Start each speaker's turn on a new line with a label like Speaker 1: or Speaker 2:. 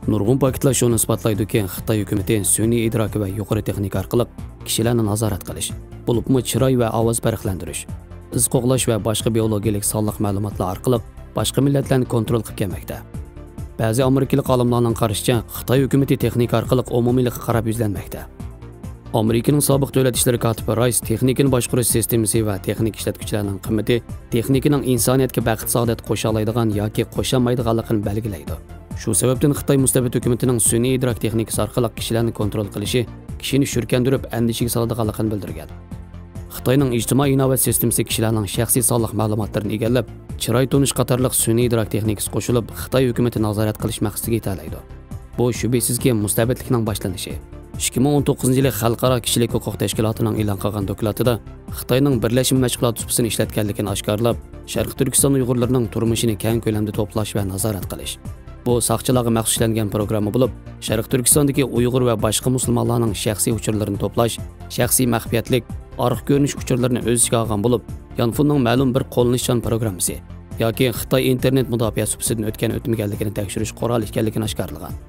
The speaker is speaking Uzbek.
Speaker 1: Nurg'un paketlar shuni isbotlaydiki, Xitoy hukumati sun'iy idrok va yuqori texnika orqali kishilarni nazorat qilish, bo'libmi chiroy va ovoz farqlantirish, iz qo'g'lash va boshqa biologik sonliq ma'lumotlar orqali boshqa millatlarni kontrol qilib kelmoqda. Ba'zi amerikalik olimlarning qarashicha, Xitoy hukumati texnika orqali umumiylikqa qarab yuzlanmoqda. Amerikaning sobiq davlat ishlari kotibi Rice texnikani boshqarish sistemasi va texnik ishlatuvchilarning qimmati texnikaning insoniyatga baxt saodat qo'sha oladigan yoki qo'sha olmaydiganligini belgilaydi. Shu sababdan Xitoy mustabid hukumatining sun'iy idrok texnikasi orqali kishilarni kontrol qilishi kishini shurkandirib andishiga soladiganligini bildirgan. Xitoyning ijtimoiy innovat sistemasi kishilarning shaxsiy sonliq ma'lumotlarini egallab, chiroy tonish qatorliq sun'iy idrok texnikasi qo'shilib, Xitoy hukumati nazorat qilish maqsadiga yetalaydi. Bu shubhisizki mustabidlikning boshlanishi. 2019-yili Xalqaro kishilik huquq tashkilotining e'lon qilgan dokladida Xitoyning birlashma mashg'ulot usbasini ishlatganligini oshkorlab, Sharq Turkiston Uyg'urlarining turmushini keng ko'lamda to'plash va nazorat qilish. Bu saqchilarga maxsuslangan programma bo'lib, Sharq Turkistondagi Uyg'ur va boshqa musulmonlarning shaxsiy uchurlarini to'plash, shaxsiy maxfiyatlik, orq ko'rinish uchurlarini o'z ichiga olgan bo'lib, Yanfunning ma'lum bir qo'llanishchan programmasi yoki Xitoy internet mudofaa subsidiyadan o'tgan o'tmaganligini tekshirish qurol ekanligini oshkorlagan.